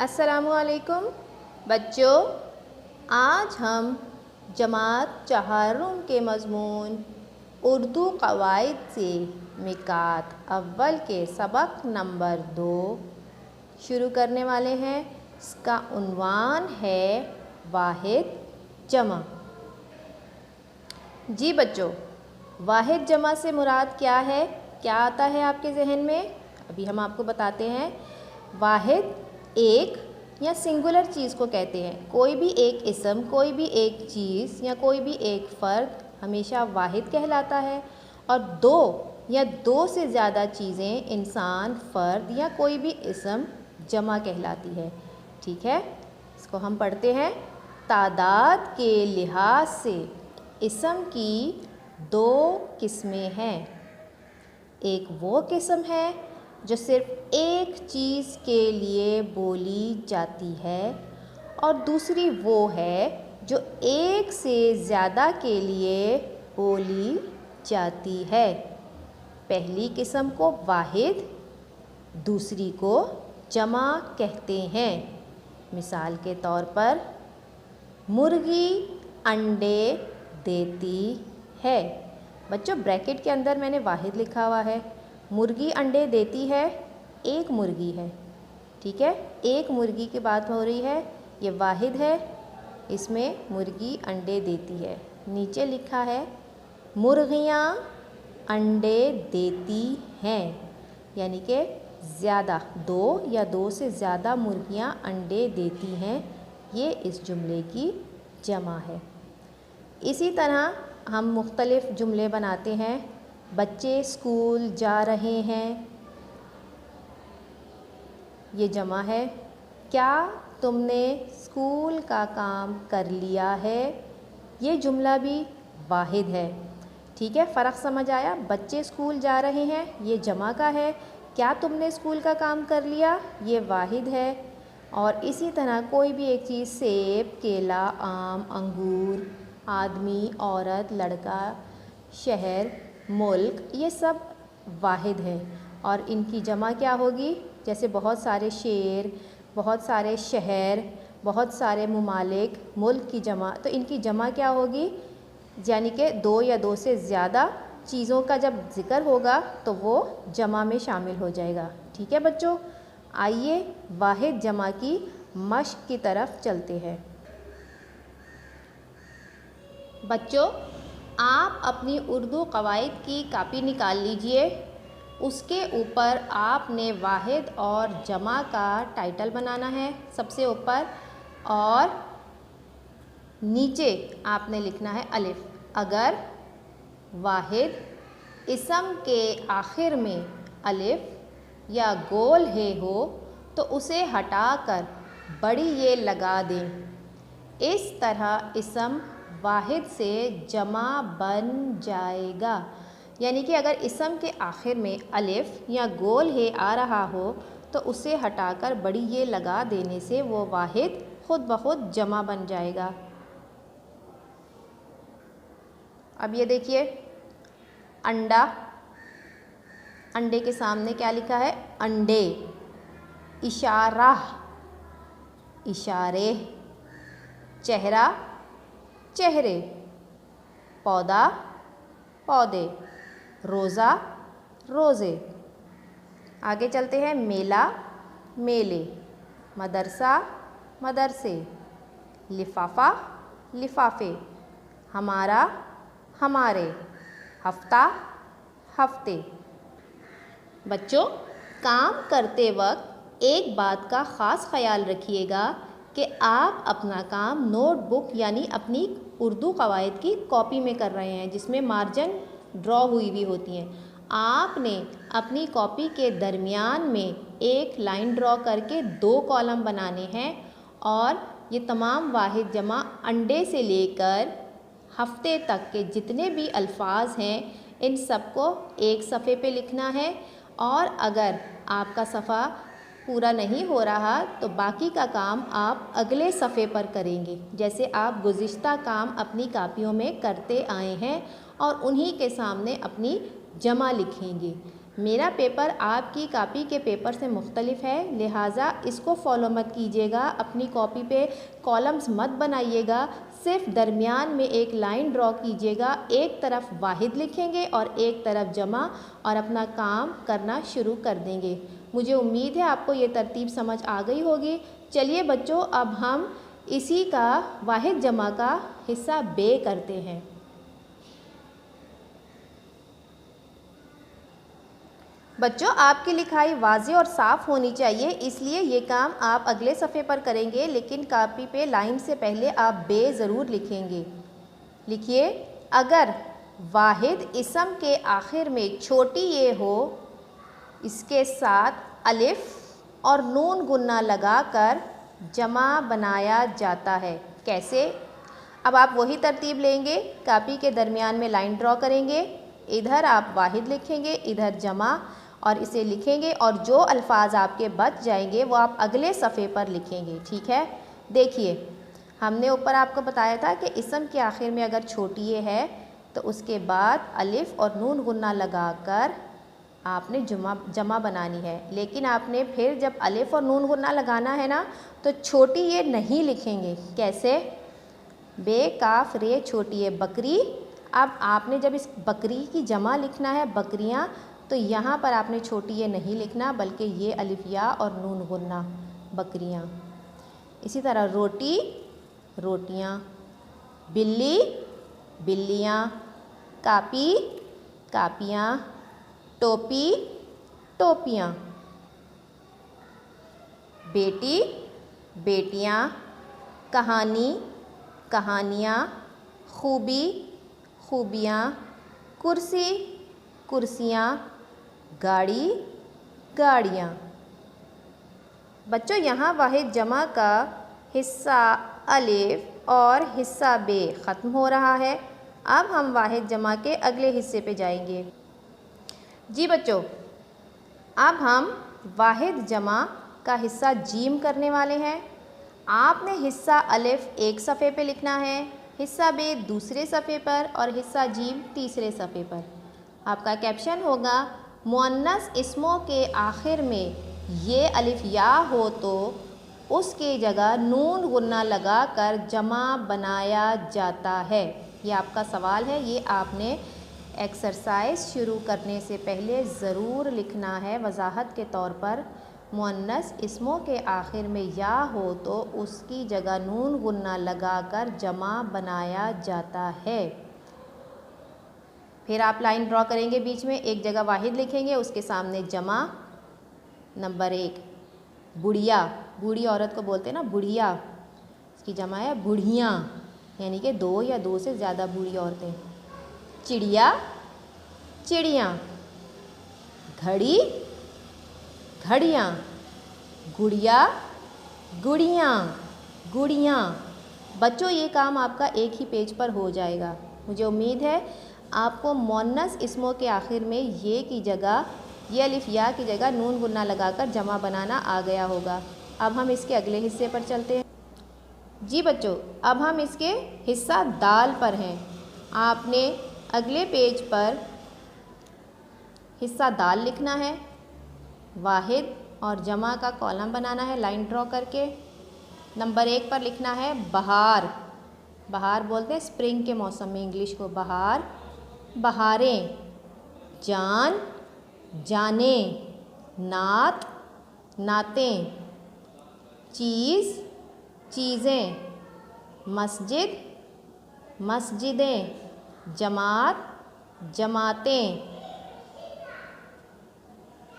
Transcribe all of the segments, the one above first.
अस्सलामुअलैकुम बच्चों, आज हम जमात चहारुम के मज़मून उर्दू क़वाइद से मिकात अव्वल के सबक नंबर 2 शुरू करने वाले हैं। इसका उन्वान है वाहिद जमा। जी बच्चों, वाहिद जमा से मुराद क्या है? क्या आता है आपके जहन में? अभी हम आपको बताते हैं। वाहिद एक या सिंगुलर चीज़ को कहते हैं। कोई भी एक इस्म, कोई भी एक चीज़ या कोई भी एक फ़र्द हमेशा वाहिद कहलाता है। और दो या दो से ज़्यादा चीज़ें, इंसान, फ़र्द या कोई भी इस्म जमा कहलाती है। ठीक है, इसको हम पढ़ते हैं। तादाद के लिहाज से इस्म की दो किस्में हैं। एक वो किस्म है जो सिर्फ़ एक चीज़ के लिए बोली जाती है और दूसरी वो है जो एक से ज़्यादा के लिए बोली जाती है। पहली किस्म को वाहिद, दूसरी को जमा कहते हैं। मिसाल के तौर पर मुर्गी अंडे देती है। बच्चों, ब्रैकेट के अंदर मैंने वाहिद लिखा हुआ है। मुर्गी अंडे देती है, एक मुर्गी है। ठीक है, एक मुर्गी की बात हो रही है, ये वाहिद है, इसमें मुर्गी अंडे देती है। नीचे लिखा है मुर्गियाँ अंडे देती हैं, यानी कि ज़्यादा, दो या दो से ज़्यादा मुर्गियाँ अंडे देती हैं। ये इस जुमले की जमा है। इसी तरह हम मुख्तलिफ़ जुमले बनाते हैं। बच्चे स्कूल जा रहे हैं, ये जमा है। क्या तुमने स्कूल का काम कर लिया है? ये जुमला भी वाहिद है। ठीक है, फ़र्क समझ आया? बच्चे स्कूल जा रहे हैं, ये जमा का है। क्या तुमने स्कूल का काम कर लिया? ये वाहिद है। और इसी तरह कोई भी एक चीज़, सेब, केला, आम, अंगूर, आदमी, औरत, लड़का, शहर, मुल्क, ये सब वाहिद हैं। और इनकी जमा क्या होगी? जैसे बहुत सारे शेर, बहुत सारे शहर, बहुत सारे मुमालिक, मुल्क की जमा, तो इनकी जमा क्या होगी? यानी कि दो या दो से ज़्यादा चीज़ों का जब ज़िक्र होगा तो वो जमा में शामिल हो जाएगा। ठीक है बच्चों, आइए वाहिद जमा की मश्क की तरफ चलते हैं। बच्चों, आप अपनी उर्दू क़वाइद की कापी निकाल लीजिए। उसके ऊपर आपने वाहिद और जमा का टाइटल बनाना है सबसे ऊपर, और नीचे आपने लिखना है अलिफ। अगर वाहिद इस्म के आखिर में अलिफ या गोल है हो तो उसे हटाकर बड़ी ये लगा दें। इस तरह इस्म वाहिद से जमा बन जाएगा। यानी कि अगर इस्म के आखिर में अलिफ या गोल है आ रहा हो तो उसे हटाकर बड़ी ये लगा देने से वो वाहिद खुद ब खुद जमा बन जाएगा। अब ये देखिए, अंडा, अंडे के सामने क्या लिखा है? अंडे। इशारा, इशारे। चेहरा, चेहरे। पौधा, पौधे। रोज़ा, रोज़े। आगे चलते हैं। मेला, मेले। मदरसा, मदरसे। लिफाफा, लिफाफे। हमारा, हमारे। हफ्ता, हफ्ते। बच्चों, काम करते वक्त एक बात का ख़ास ख़याल रखिएगा कि आप अपना काम नोटबुक यानी अपनी उर्दू क़वाइद की कॉपी में कर रहे हैं, जिसमें मार्जिन ड्रॉ हुई भी होती हैं। आपने अपनी कॉपी के दरमियान में एक लाइन ड्रॉ करके 2 कॉलम बनाने हैं और ये तमाम वाहिद जमा अंडे से लेकर हफ्ते तक के जितने भी अल्फाज हैं इन सबको एक सफ़े पे लिखना है। और अगर आपका सफ़ा पूरा नहीं हो रहा तो बाकी का काम आप अगले सफ़े पर करेंगे, जैसे आप गुज़िश्ता काम अपनी कापियों में करते आए हैं, और उन्हीं के सामने अपनी जमा लिखेंगे। मेरा पेपर आपकी कॉपी के पेपर से मुख्तलिफ है, लिहाजा इसको फॉलो मत कीजिएगा। अपनी कॉपी पे कॉलम्स मत बनाइएगा, सिर्फ दरमियान में एक लाइन ड्रॉ कीजिएगा। एक तरफ वाहिद लिखेंगे और एक तरफ जमा, और अपना काम करना शुरू कर देंगे। मुझे उम्मीद है आपको ये तरतीब समझ आ गई होगी। चलिए बच्चों, अब हम इसी का वाहिद जमा का हिस्सा बे करते हैं। बच्चों, आपकी लिखाई वाज़ेह और साफ़ होनी चाहिए, इसलिए ये काम आप अगले सफ़े पर करेंगे, लेकिन कॉपी पे लाइन से पहले आप बे ज़रूर लिखेंगे। लिखिए, अगर वाहिद इसम के आखिर में छोटी ये हो, इसके साथ अलिफ और नून गुन्ना लगाकर जमा बनाया जाता है। कैसे? अब आप वही तरतीब लेंगे, कॉपी के दरमियान में लाइन ड्रॉ करेंगे, इधर आप वाहिद लिखेंगे, इधर जमा, और इसे लिखेंगे, और जो अल्फाज आपके बच जाएंगे वो आप अगले सफ़े पर लिखेंगे। ठीक है? देखिए, हमने ऊपर आपको बताया था कि इसम के आखिर में अगर छोटी ये है तो उसके बाद अलिफ और नून गुन्ना लगाकर आपने जमा बनानी है। लेकिन आपने फिर जब अलिफ और नून गुन्ना लगाना है ना, तो छोटी ये नहीं लिखेंगे। कैसे? बे काफ रे छोटी ये बकरी। अब आपने जब इस बकरी की जमा लिखना है, बकरियाँ, तो यहाँ पर आपने छोटी ये नहीं लिखना, बल्कि ये अलिफ या और नून गुन्ना, बकरियाँ। इसी तरह रोटी, रोटियाँ, बिल्ली, बिल्लियाँ, कापी, कापियाँ, टोपी, टोपियाँ, बेटी, बेटियाँ, कहानी, कहानियाँ, खूबी, खूबियाँ, कुर्सी, कुर्सियाँ, गाड़ी, गाड़ियाँ। बच्चों, यहाँ वाहिद जमा का हिस्सा अलिफ और हिस्सा बे ख़त्म हो रहा है। अब हम वाहिद जमा के अगले हिस्से पे जाएंगे। जी बच्चों, अब हम वाहिद जमा का हिस्सा जीम करने वाले हैं। आपने हिस्सा अलिफ एक सफ़े पे लिखना है, हिस्सा बे दूसरे सफ़े पर, और हिस्सा जीम तीसरे सफ़े पर। आपका कैप्शन होगा, मुअन्नस इस्मों के आखिर में ये अलिफ या हो तो उसकी जगह नून गुन्ना लगाकर जमा बनाया जाता है। ये आपका सवाल है, ये आपने एक्सरसाइज शुरू करने से पहले ज़रूर लिखना है वजाहत के तौर पर। मुअन्नस इस्मों के आखिर में या हो तो उसकी जगह नून गुन्ना लगाकर जमा बनाया जाता है। फिर आप लाइन ड्रॉ करेंगे, बीच में एक जगह वाहिद लिखेंगे, उसके सामने जमा। नंबर 1, बुढ़िया, बूढ़ी औरत को बोलते हैं ना बुढ़िया, इसकी जमा है बुढ़ियाँ, यानी कि 2 या 2 से ज़्यादा बूढ़ी औरतें। चिड़िया, चिड़ियाँ, घड़ी, घड़ियाँ, गुड़िया, गुड़ियाँ, गुड़ियाँ। बच्चों, ये काम आपका एक ही पेज पर हो जाएगा। मुझे उम्मीद है आपको मुअन्नस इस्मों के आखिर में ये की जगह, ये अलिफ या की जगह नून गुन्ना लगाकर जमा बनाना आ गया होगा। अब हम इसके अगले हिस्से पर चलते हैं। जी बच्चों, अब हम इसके हिस्सा दाल पर हैं। आपने अगले पेज पर हिस्सा दाल लिखना है, वाहिद और जमा का कॉलम बनाना है लाइन ड्रॉ करके। नंबर 1 पर लिखना है बहार, बहार बोलते हैं स्प्रिंग के मौसम में इंग्लिश को बहार, बहारें, जान, जाने, नात, नातें, चीज़, चीज़ें, मस्जिद, मस्जिदें, जमात, जमातें,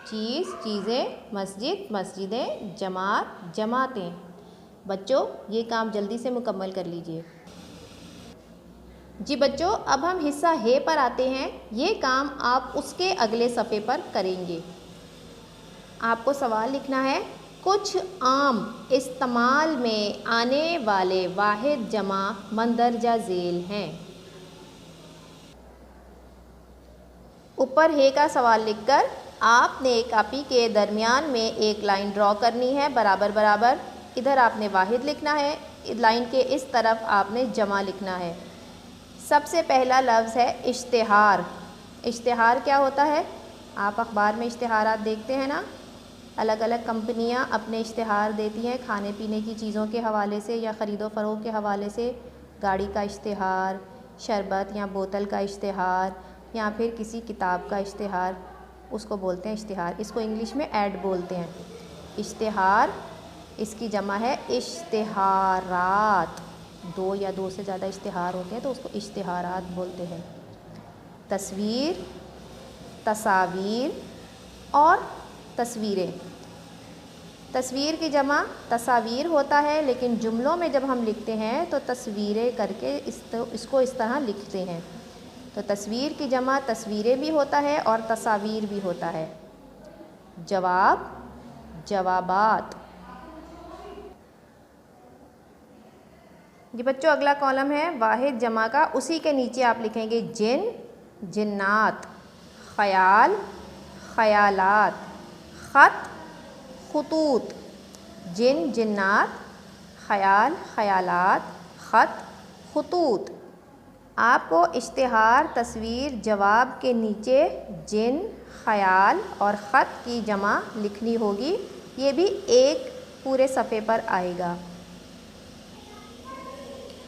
चीज़, चीज़ें, मस्जिद, मस्जिदें, जमात, जमातें। बच्चों, ये काम जल्दी से मुकम्मल कर लीजिए। जी बच्चों, अब हम हिस्सा हे पर आते हैं। ये काम आप उसके अगले सफ़े पर करेंगे। आपको सवाल लिखना है, कुछ आम इस्तेमाल में आने वाले वाहिद जमा मंदरजा झेल हैं। ऊपर हे का सवाल लिखकर आपने कॉपी के दरमियान में एक लाइन ड्रॉ करनी है बराबर बराबर। इधर आपने वाहिद लिखना है, लाइन के इस तरफ आपने जमा लिखना है। सबसे पहला लफ्ज़ है इश्तिहार। इश्तिहार क्या होता है? आप अखबार में इश्तिहारात देखते हैं ना, अलग अलग कंपनियां अपने इश्तिहार देती हैं खाने पीने की चीज़ों के हवाले से या ख़रीदो फ़रोख्त के हवाले से। गाड़ी का इश्तिहार, शरबत या बोतल का इश्तिहार या फिर किसी किताब का इश्तिहार, उसको बोलते हैं इश्तिहार। इसको इंग्लिश में ऐड बोलते हैं। इश्तिहार इसकी जमा है इश्तिहारात। दो या दो से ज़्यादा इश्तिहार होते हैं तो उसको इश्तिहारात बोलते हैं। तस्वीर, तस्वीर और तस्वीरें। तस्वीर की जमा तस्वीर होता है, लेकिन जुमलों में जब हम लिखते हैं तो तस्वीरें करके इसको इस तरह लिखते हैं। तो तस्वीर की जमा तस्वीरें भी होता है और तस्वीर भी होता है। जवाब, जवाबात। ये बच्चों अगला कॉलम है वाहिद जमा का। उसी के नीचे आप लिखेंगे जिन, जिन्नात, ख़याल, ख़यालात, ख़त, ख़ुतूत। जिन, जिन्नात, ख़याल, ख़यालात, ख़त, ख़ुतूत। आपको इश्तिहार, तस्वीर, जवाब के नीचे जिन, ख़याल और ख़त की जमा लिखनी होगी। ये भी एक पूरे सफ़े पर आएगा।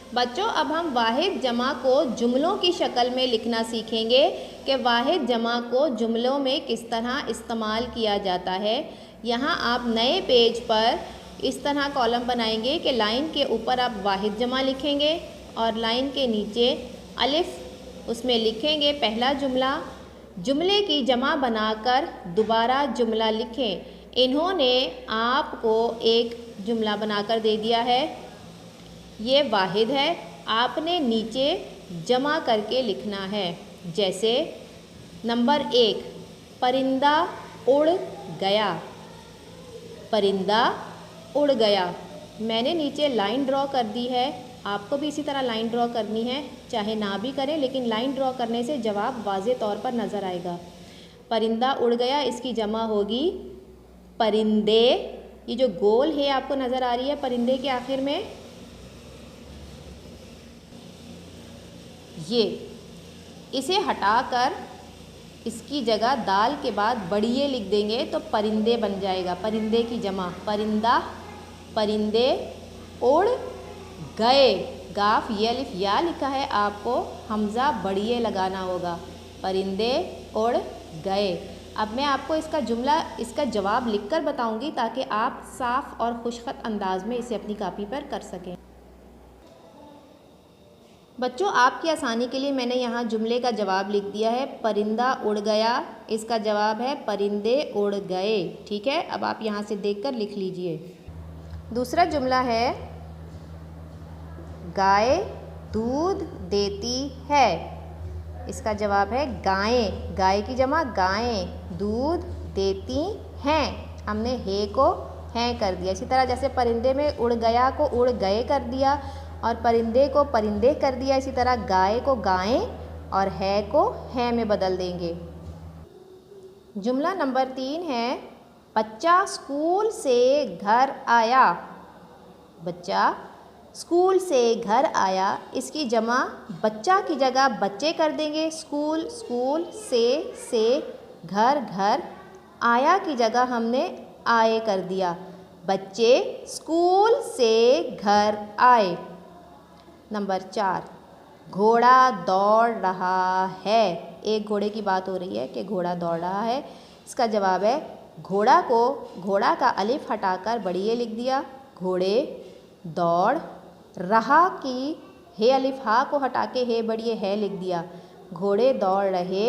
बच्चों अब हम वाहिद जमा को जुमलों की शक्ल में लिखना सीखेंगे कि वाहिद जमा को जुमलों में किस तरह इस्तेमाल किया जाता है। यहाँ आप नए पेज पर इस तरह कॉलम बनाएंगे कि लाइन के ऊपर आप वाहिद जमा लिखेंगे और लाइन के नीचे अलिफ उसमें लिखेंगे पहला जुमला। जुमले की जमा बनाकर दोबारा जुमला लिखें। इन्होंने आपको एक जुमला बनाकर दे दिया है, ये वाहिद है। आपने नीचे जमा करके लिखना है। जैसे नंबर 1, परिंदा उड़ गया। परिंदा उड़ गया। मैंने नीचे लाइन ड्रॉ कर दी है, आपको भी इसी तरह लाइन ड्रॉ करनी है, चाहे ना भी करें लेकिन लाइन ड्रॉ करने से जवाब वाज़े तौर पर नज़र आएगा। परिंदा उड़ गया, इसकी जमा होगी परिंदे। ये जो गोल है आपको नज़र आ रही है परिंदे के आखिर में, ये इसे हटाकर इसकी जगह दाल के बाद बड़िए लिख देंगे तो परिंदे बन जाएगा। परिंदे की जमा परिंदा, परिंदे उड़ गए। गाफ ये अलिफ या लिखा है, आपको हमज़ा बड़िए लगाना होगा। परिंदे उड़ गए। अब मैं आपको इसका जुमला, इसका जवाब लिखकर बताऊंगी ताकि आप साफ़ और खुशखत अंदाज में इसे अपनी कापी पर कर सकें। बच्चों आपकी आसानी के लिए मैंने यहाँ जुमले का जवाब लिख दिया है। परिंदा उड़ गया, इसका जवाब है परिंदे उड़ गए। ठीक है, अब आप यहाँ से देखकर लिख लीजिए। दूसरा जुमला है गाय दूध देती है। इसका जवाब है गायें। गाय की जमा गायें, दूध देती हैं। हमने हे को हैं कर दिया। इसी तरह जैसे परिंदे में उड़ गया को उड़ गए कर दिया और परिंदे को परिंदे कर दिया, इसी तरह गाय को गायें और है को हैं में बदल देंगे। जुमला नंबर 3 है बच्चा स्कूल से घर आया। बच्चा स्कूल से घर आया, इसकी जमा बच्चा की जगह बच्चे कर देंगे। स्कूल, स्कूल से घर, घर। आया की जगह हमने आए कर दिया। बच्चे स्कूल से घर आए। नंबर 4, घोड़ा दौड़ रहा है। एक घोड़े की बात हो रही है कि घोड़ा दौड़ रहा है। इसका जवाब है घोड़ा को, घोड़ा का अलिफ हटाकर बड़िए लिख दिया। घोड़े दौड़ रहा की हे अलिफ हा को हटा के हे बड़िए है लिख दिया। घोड़े दौड़ रहे,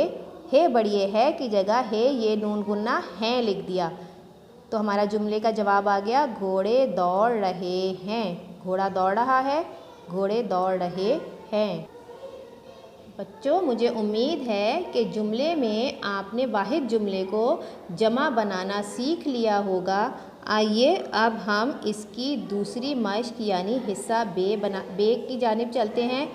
हे बड़िए है की जगह हे ये नून गुन्ना है लिख दिया। तो हमारा जुमले का जवाब आ गया घोड़े दौड़ रहे हैं। घोड़ा दौड़ रहा है, घोड़े दौड़ रहे हैं। बच्चों मुझे उम्मीद है कि जुमले में आपने वाहिद जुमले को जमा बनाना सीख लिया होगा। आइए अब हम इसकी दूसरी मश्क यानी हिस्सा बे की जानिब चलते हैं,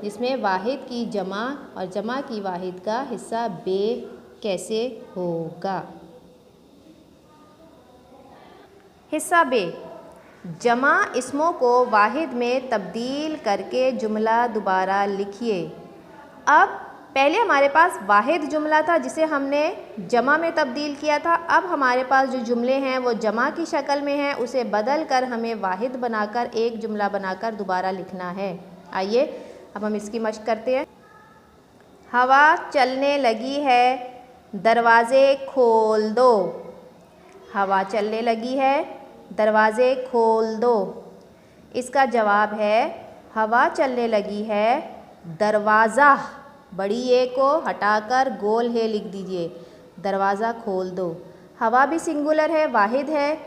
जिसमें वाहिद की जमा और जमा की वाहिद का हिस्सा बे कैसे होगा। हिस्सा बे, जमा इसमों को वाहिद में तब्दील करके जुमला दोबारा लिखिए। अब पहले हमारे पास वाहिद जुमला था जिसे हमने जमा में तब्दील किया था। अब हमारे पास जो जुमले हैं वो जमा की शक्ल में हैं, उसे बदल कर हमें वाहिद बनाकर एक जुमला बनाकर दोबारा लिखना है। आइए अब हम इसकी मश्क करते हैं। हवा चलने लगी है, दरवाज़े खोल दो। हवा चलने लगी है, दरवाज़े खोल दो। इसका जवाब है हवा चलने लगी है, दरवाज़ा बड़ी ए को हटाकर गोल है लिख दीजिए, दरवाज़ा खोल दो। हवा भी सिंगुलर है, वाहिद है,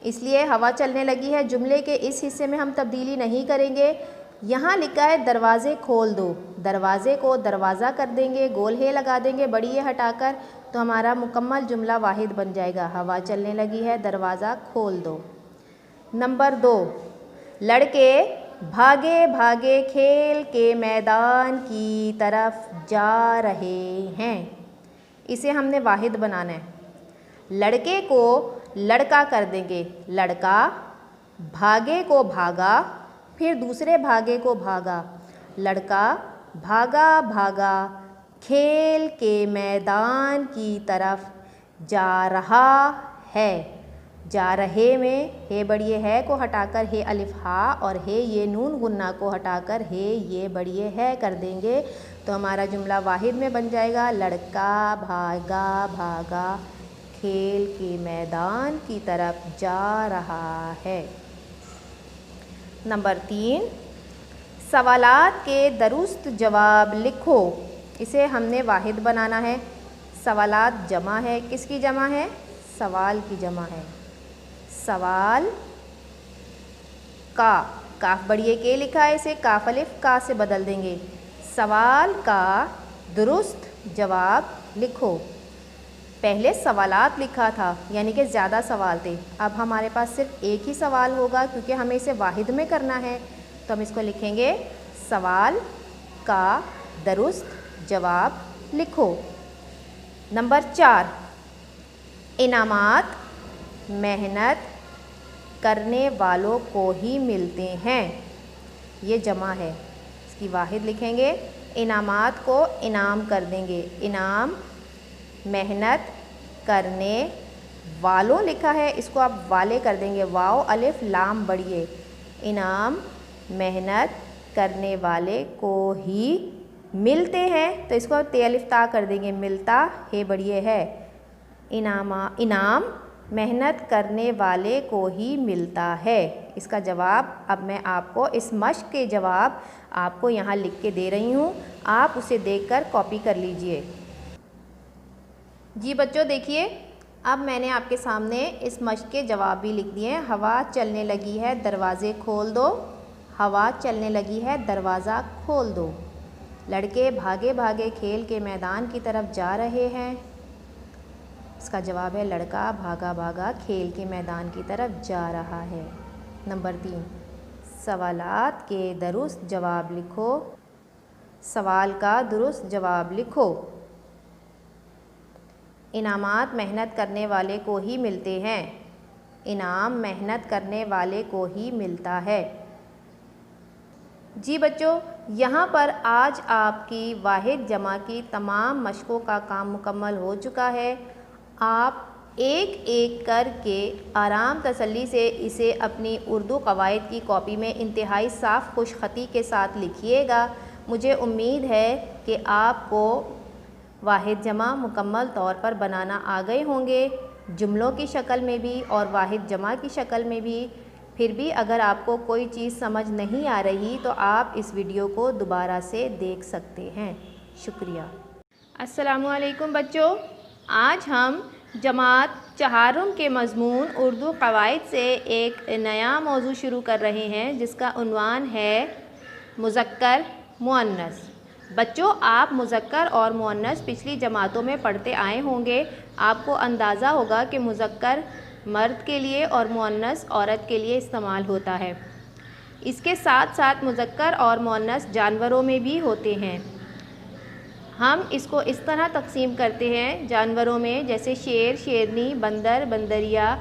इसलिए हवा चलने लगी है जुमले के इस हिस्से में हम तब्दीली नहीं करेंगे। यहाँ लिखा है दरवाज़े खोल दो, दरवाज़े को दरवाज़ा कर देंगे, गोल है लगा देंगे बड़ी ए हटाकर, तो हमारा मुकम्मल जुमला वाहिद बन जाएगा। हवा चलने लगी है, दरवाज़ा खोल दो। नंबर 2, लड़के भागे भागे खेल के मैदान की तरफ जा रहे हैं। इसे हमने वाहिद बनाना है। लड़के को लड़का कर देंगे, लड़का, भागे को भागा, फिर दूसरे भागे को भागा। लड़का भागा भागा खेल के मैदान की तरफ जा रहा है। जा रहे में हे बड़िए है को हटाकर हे अलिफ हा और हे ये नून गुन्ना को हटाकर हे ये बड़िए है कर देंगे, तो हमारा जुमला वाहिद में बन जाएगा। लड़का भागा भागा खेल के मैदान की तरफ जा रहा है। नंबर 3, सवालात के दुरुस्त जवाब लिखो। इसे हमने वाहिद बनाना है। सवालात जमा है, किसकी जमा है? सवाल की जमा है। सवाल का, काफ बड़िए के लिखा है, इसे काफ अलिफ का से बदल देंगे। सवाल का दुरुस्त जवाब लिखो। पहले सवालात लिखा था यानी कि ज़्यादा सवाल थे, अब हमारे पास सिर्फ एक ही सवाल होगा क्योंकि हमें इसे वाहिद में करना है, तो हम इसको लिखेंगे सवाल का दुरुस्त जवाब लिखो। नंबर 4, इनामात मेहनत करने वालों को ही मिलते हैं। ये जमा है, इसकी वाहिद लिखेंगे, इनामात को इनाम कर देंगे। इनाम मेहनत करने वालों लिखा है, इसको आप वाले कर देंगे, वाओ अलिफ लाम बड़िए। इनाम मेहनत करने वाले को ही मिलते हैं, तो इसको ते अलिफ ता कर देंगे, मिलता है बड़िए है। इनाम मेहनत करने वाले को ही मिलता है। इसका जवाब अब मैं आपको इस मश्क के जवाब आपको यहाँ लिख के दे रही हूँ, आप उसे देखकर कॉपी कर लीजिए। जी बच्चों देखिए, अब मैंने आपके सामने इस मश्क के जवाब भी लिख दिए हैं। हवा चलने लगी है, दरवाज़े खोल दो। हवा चलने लगी है, दरवाज़ा खोल दो। लड़के भागे भागे खेल के मैदान की तरफ जा रहे हैं। इसका जवाब है लड़का भागा भागा खेल के मैदान की तरफ जा रहा है। नंबर 3, सवालात के दुरुस्त जवाब लिखो। सवाल का दुरुस्त जवाब लिखो। इनामात मेहनत करने वाले को ही मिलते हैं। इनाम मेहनत करने वाले को ही मिलता है। जी बच्चों, यहाँ पर आज आपकी वाहिद जमा की तमाम मशकों का काम मुकम्मल हो चुका है। आप एक एक करके आराम तसल्ली से इसे अपनी उर्दू क़वाइद की कॉपी में इंतहाई साफ़ खुशख़ती के साथ लिखिएगा। मुझे उम्मीद है कि आपको वाहिद जमा मुकम्मल तौर पर बनाना आ गए होंगे, जुमलों की शक्ल में भी और वाहिद जमा की शक्ल में भी। फिर भी अगर आपको कोई चीज़ समझ नहीं आ रही तो आप इस वीडियो को दोबारा से देख सकते हैं। शुक्रिया। अस्सलामुअलैकुम बच्चों, आज हम जमात चहारुम के मज़मून उर्दू क़वाइद से एक नया मौजू शुरू कर रहे हैं जिसका उन्वान है मुज़क्कर मुअन्नस। बच्चों, आप मुज़क्कर और मुअन्नस पिछली जमातों में पढ़ते आए होंगे। आपको अंदाज़ा होगा कि मुज़क्कर मर्द के लिए और मुअन्नस औरत के लिए इस्तेमाल होता है। इसके साथ साथ मुज़क्कर और मुअन्नस जानवरों में भी होते हैं। हम इसको इस तरह तकसीम करते हैं जानवरों में, जैसे शेर, शेरनी, बंदर, बंदरिया,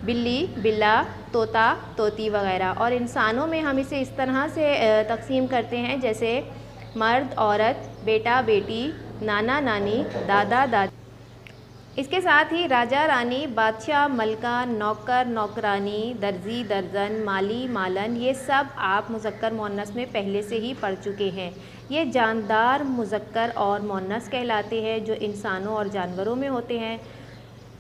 बिल्ली, बिल्ला, तोता, तोती वगैरह। और इंसानों में हम इसे इस तरह से तकसीम करते हैं जैसे मर्द, औरत, बेटा बेटी, नाना नानी, दादा दादी। इसके साथ ही राजा रानी, बादशाह, मलका, नौकर नौकरानी, दर्जी दर्जन, माली मालन, ये सब आप मुज़क्कर मुअन्नस में पहले से ही पढ़ चुके हैं। ये जानदार मुज़क्कर और मुअन्नस कहलाते हैं जो इंसानों और जानवरों में होते हैं।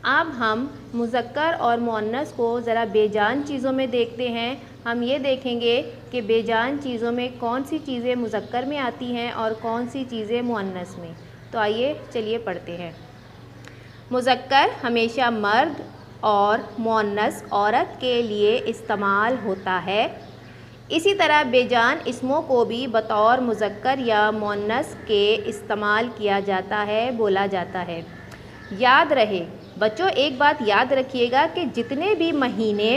अब हम मुज़क्कर और मुअन्नस को ज़रा बेजान चीज़ों में देखते हैं। हम ये देखेंगे कि बेजान चीज़ों में कौन सी चीज़ें मुज़क्कर में आती हैं और कौन सी चीज़ें मुअन्नस में। तो आइए चलिए पढ़ते हैं। मुज़क्कर हमेशा मर्द और मुअन्नस औरत के लिए इस्तेमाल होता है। इसी तरह बेजान इस्मों को भी बतौर मुज़क्कर या मुअन्नस के इस्तेमाल किया जाता है, बोला जाता है। याद रहे बच्चों, एक बात याद रखिएगा कि जितने भी महीने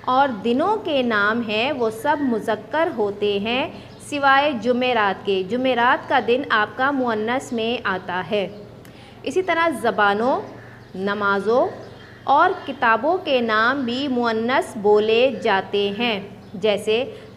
और दिनों के नाम हैं वो सब मुज़क्कर होते हैं सिवाय जुमेरात के। जुमेरात का दिन आपका मुअन्नस में आता है। इसी तरह ज़बानों, नमाज़ों और किताबों के नाम भी मुअन्नस बोले जाते हैं, जैसे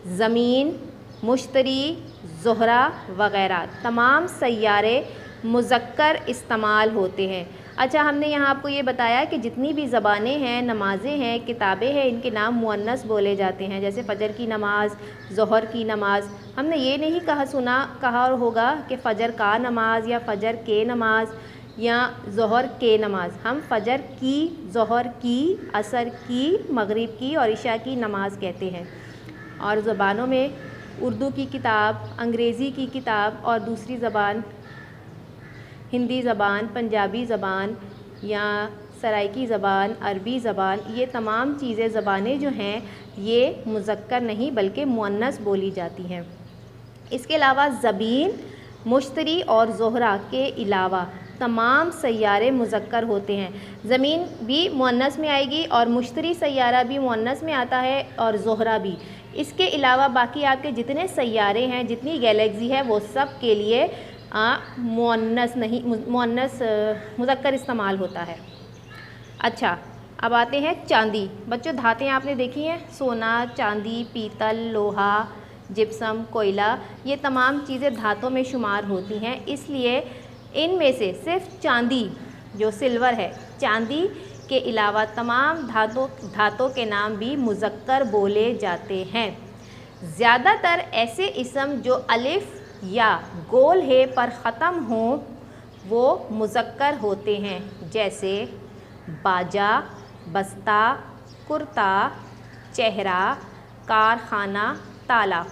ज़मीन, मुश्तरी, ज़ोहरा वग़ैरह। तमाम सैयारे मुज़क्कर इस्तेमाल होते हैं। अच्छा, हमने यहाँ आपको ये बताया कि जितनी भी ज़बानें हैं, नमाज़ें हैं, किताबें हैं, इनके नाम मुअन्नस बोले जाते हैं, जैसे फ़जर की नमाज़, ज़ोहर की नमाज़। हमने ये नहीं कहा होगा कि फ़जर का नमाज या फ़जर के नमाज या ज़ोहर के नमाज। हम फ़जर की, ज़ोहर की, असर की, मगरिब की और इशा की नमाज़ कहते हैं। और ज़बानों में उर्दू की किताब, अंग्रेज़ी की किताब और दूसरी ज़बान हिंदी ज़बान, पंजाबी ज़बान या सराइकी ज़बान, अरबी ज़बान, ये तमाम चीज़ें, ज़बानें जो हैं ये मुज़क्कर नहीं बल्कि मुअन्नस बोली जाती हैं। इसके अलावा ज़बीन, मुश्तरी और ज़ोहरा के अलावा तमाम सैयारे मुज़क्कर होते हैं। ज़मीन भी मुअन्नस में आएगी और मुश्तरी सैयारा भी मुअन्नस में आता है और ज़ोहरा भी। इसके अलावा बाकी आपके जितने सैयारे हैं, जितनी गैलेक्सी है, वो सब के लिए मुअन्नस नहीं, मुअन्नस मुज़क्कर इस्तेमाल होता है। अच्छा, अब आते हैं चांदी। बच्चों, धातें आपने देखी हैं, सोना, चांदी, पीतल, लोहा, जिप्सम, कोयला, ये तमाम चीज़ें धातों में शुमार होती हैं। इसलिए इनमें से सिर्फ चांदी, जो सिल्वर है, चांदी के अलावा तमाम धातों के नाम भी मुज़क्कर बोले जाते हैं। ज़्यादातर ऐसे इसम जो अलिफ या गोल हे पर ख़त्म हों वो मुज़क्कर होते हैं, जैसे बाजा, बस्ता, कुर्ता, चेहरा, कारखाना, ताला।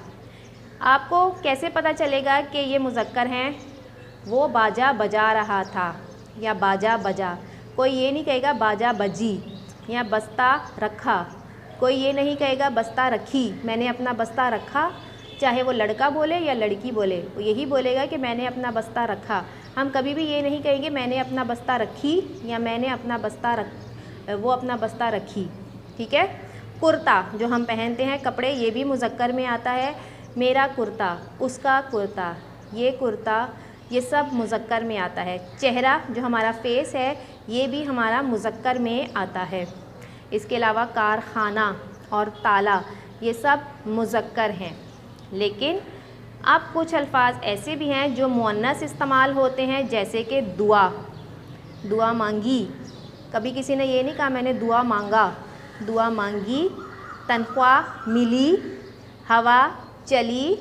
आपको कैसे पता चलेगा कि ये मुज़क्कर हैं? वो बाजा बजा रहा था या बाजा बजा। कोई ये नहीं कहेगा बाजा बजी या बस्ता रखा। कोई ये नहीं कहेगा बस्ता रखी, मैंने अपना बस्ता रखा। चाहे वो लड़का बोले या लड़की बोले, वो यही बोलेगा कि मैंने अपना बस्ता रखा। हम कभी भी ये नहीं कहेंगे मैंने अपना बस्ता रखी या मैंने अपना बस्ता वो अपना बस्ता रखी। ठीक है। कुर्ता जो हम पहनते हैं कपड़े, ये भी मुज़क्कर में आता है। मेरा कुर्ता, उसका कुर्ता, ये कुर्ता, ये सब मुज़क्कर में आता है। चेहरा जो हमारा फेस है ये भी हमारा मुज़क्कर में आता है। इसके अलावा कारखाना और ताला ये सब मुज़क्कर हैं। लेकिन अब कुछ अल्फाज ऐसे भी हैं जो मुअन्नस इस्तेमाल होते हैं, जैसे कि दुआ, दुआ मांगी। कभी किसी ने ये नहीं कहा मैंने दुआ मांगा, दुआ मांगी। तनख्वाह मिली, हवा चली,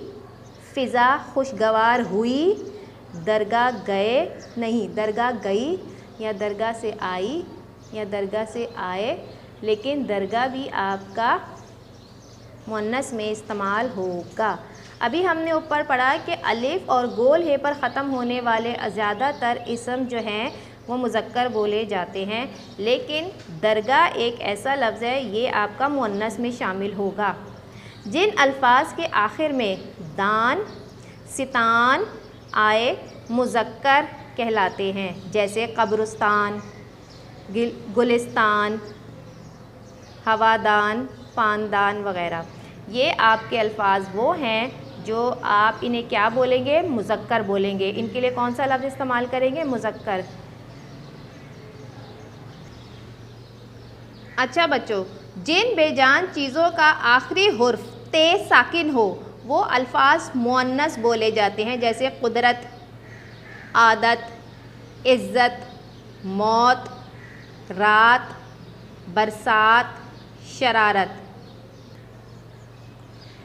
फ़िज़ा खुशगवार हुई, दरगाह गए नहीं, दरगाह गई या दरगाह से आई या दरगाह से आए। लेकिन दरगाह भी आपका मुअन्नस में इस्तेमाल होगा। अभी हमने ऊपर पढ़ा कि अलिफ और गोल हे पर ख़त्म होने वाले ज़्यादातर इसम जो हैं वो मुज़क्कर बोले जाते हैं, लेकिन दरगाह एक ऐसा लफ्ज़ है ये आपका मुअन्नस में शामिल होगा। जिन अल्फाज के आखिर में दान, सितान आए मुज़क्कर कहलाते हैं, जैसे कब्रिस्तान, गुलिस्तान, हवादान, पानदान वग़ैरह। ये आपके अल्फाज वो हैं जो आप इन्हें क्या बोलेंगे? मुज़क्कर बोलेंगे। इनके लिए कौन सा लफ्ज़ इस्तेमाल करेंगे? मुज़क्कर। अच्छा बच्चों, जिन बेजान चीज़ों का आखिरी हुर्फ ते साकिन हो वो अल्फाज मुअन्नस बोले जाते हैं, जैसे कुदरत, आदत, इज़्ज़त, मौत, रात, बरसात, शरारत।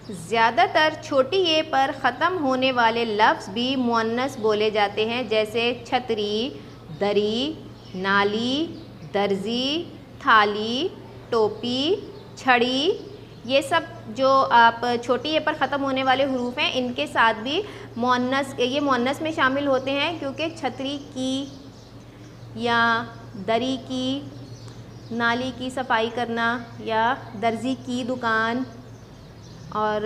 ज़्यादातर छोटी ए पर ख़त्म होने वाले लफ्ज़ भी मुअन्नस बोले जाते हैं, जैसे छतरी, दरी, नाली, दर्जी, थाली, टोपी, छड़ी। ये सब जो आप छोटी ए पर ख़त्म होने वाले हरूफ हैं, इनके साथ भी ये मुअन्नस में शामिल होते हैं, क्योंकि छतरी की या दरी की, नाली की सफाई करना या दर्जी की दुकान, और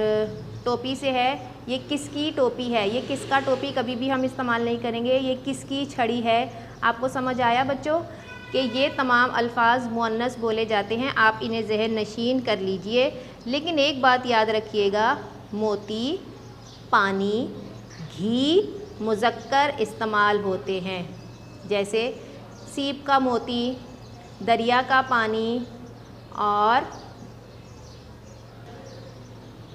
टोपी से है ये किसकी टोपी है, ये किसका टोपी कभी भी हम इस्तेमाल नहीं करेंगे, ये किसकी छड़ी है। आपको समझ आया बच्चों कि ये तमाम अल्फाज मुअन्नस बोले जाते हैं, आप इन्हें ज़हन नशीन कर लीजिए। लेकिन एक बात याद रखिएगा, मोती, पानी, घी मुज़क्कर इस्तेमाल होते हैं, जैसे सीप का मोती, दरिया का पानी और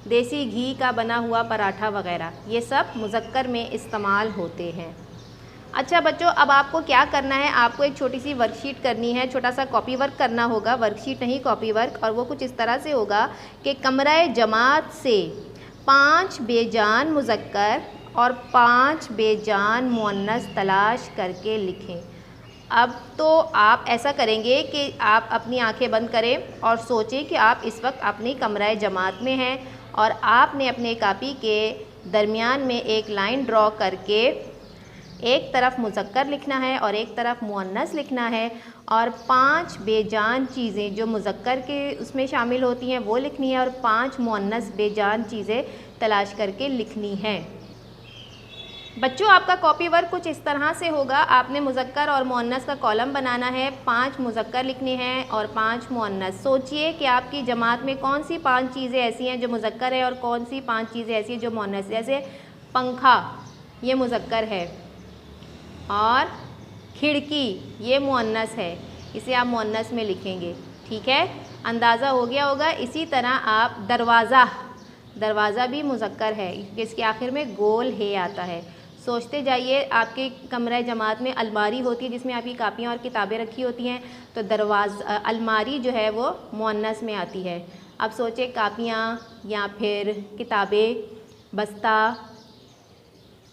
देसी घी का बना हुआ पराठा वगैरह, ये सब मुज़क्कर में इस्तेमाल होते हैं। अच्छा बच्चों, अब आपको क्या करना है, आपको एक छोटी सी वर्कशीट करनी है, छोटा सा कॉपी वर्क करना होगा, वर्कशीट नहीं कॉपी वर्क। और वो कुछ इस तरह से होगा कि कमरे जमात से 5 बेजान मुज़क्कर और 5 बेजान मुअन्नस तलाश करके लिखें। अब तो आप ऐसा करेंगे कि आप अपनी आंखें बंद करें और सोचें कि आप इस वक्त अपनी कमरे जमात में हैं और आपने अपने कापी के दरमियान में एक लाइन ड्रॉ करके एक तरफ मुज़क्कर लिखना है और एक तरफ मुअन्नस लिखना है, और 5 बेजान चीज़ें जो मुज़क्कर के उसमें शामिल होती हैं वो लिखनी है और 5 मुअन्नस बेजान चीज़ें तलाश करके लिखनी हैं। बच्चों, आपका कॉपी वर्क कुछ इस तरह से होगा। आपने मुज़क्कर और मुअन्नस का कॉलम बनाना है, 5 मुज़क्कर लिखने हैं और 5 मुअन्नस। सोचिए कि आपकी जमात में कौन सी 5 चीज़ें ऐसी हैं जो मुज़क्कर है और कौन सी 5 चीज़ें ऐसी हैं जो मुअन्नस। जैसे पंखा, ये मुज़क्कर है, और खिड़की ये मुअन्नस है, इसे आप मुअन्नस में लिखेंगे। ठीक है, अंदाज़ा हो गया होगा। इसी तरह आप दरवाज़ा भी मुज़क्कर है, इसके आखिर में गोल है आता है। सोचते जाइए, आपके कमरे जमात में अलमारी होती है जिसमें आपकी कापियाँ और किताबें रखी होती हैं, तो अलमारी जो है वो मुअन्नस में आती है। अब सोचें, कापियाँ या फिर किताबें, बस्ता,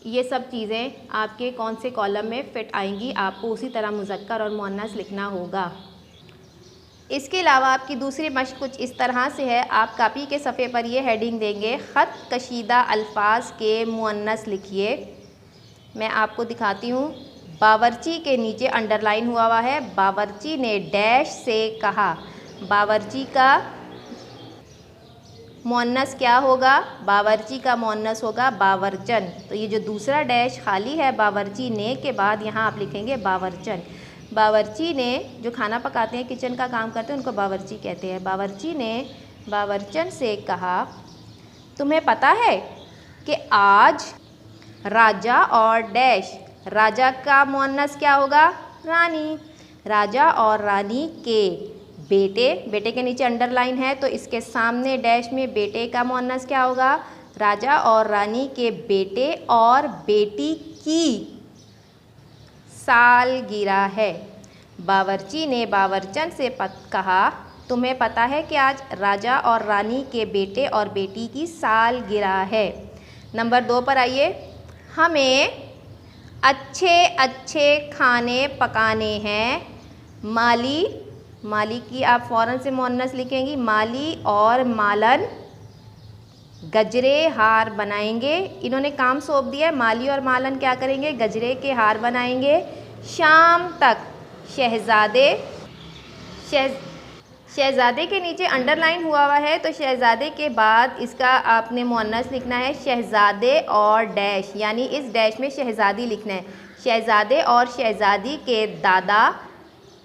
ये सब चीज़ें आपके कौन से कॉलम में फ़िट आएंगी। आपको उसी तरह मुज़क्कर और मुअन्नस लिखना होगा। इसके अलावा आपकी दूसरी मश्क कुछ इस तरह से है। आप कापी के सफ़े पर ये हेडिंग देंगे, ख़त कशीदा अल्फाज के मुअन्नस लिखिए। मैं आपको दिखाती हूँ। बावर्ची के नीचे अंडरलाइन हुआ है, बावर्ची ने डैश से कहा। बावर्ची का मुअन्नस क्या होगा? बावर्ची का मुअन्नस होगा बावरचन। तो ये जो दूसरा डैश खाली है बावर्ची ने के बाद, यहाँ आप लिखेंगे बावरचन। बावर्ची ने, जो खाना पकाते हैं, किचन का काम करते हैं, उनको बावर्ची कहते हैं। बावर्ची ने बावरचन से कहा, तुम्हें पता है कि आज राजा और डैश, राजा का मुअन्नस क्या होगा? रानी। राजा और रानी के बेटे के नीचे अंडरलाइन है, तो इसके सामने डैश में बेटे का मुअन्नस क्या होगा? राजा और रानी के बेटे और बेटी की सालगिरह है। बावर्ची ने बावरचन से कहा, तुम्हें पता है कि आज राजा और रानी के बेटे और बेटी की सालगिरह है। नंबर 2 पर आइए। हमें अच्छे अच्छे खाने पकाने हैं। माली की आप फ़ौरन से मुअन्नस लिखेंगी। माली और मालन गजरे हार बनाएंगे। इन्होंने काम सौंप दिया है, माली और मालन क्या करेंगे? गजरे के हार बनाएंगे। शाम तक शहज़ादे के नीचे अंडरलाइन हुआ है, तो शहज़ादे के बाद इसका आपने मुअन्नस लिखना है शहज़ादे और डैश, यानी इस डैश में शहज़ादी लिखना है। शहज़ादे और शहज़ादी के दादा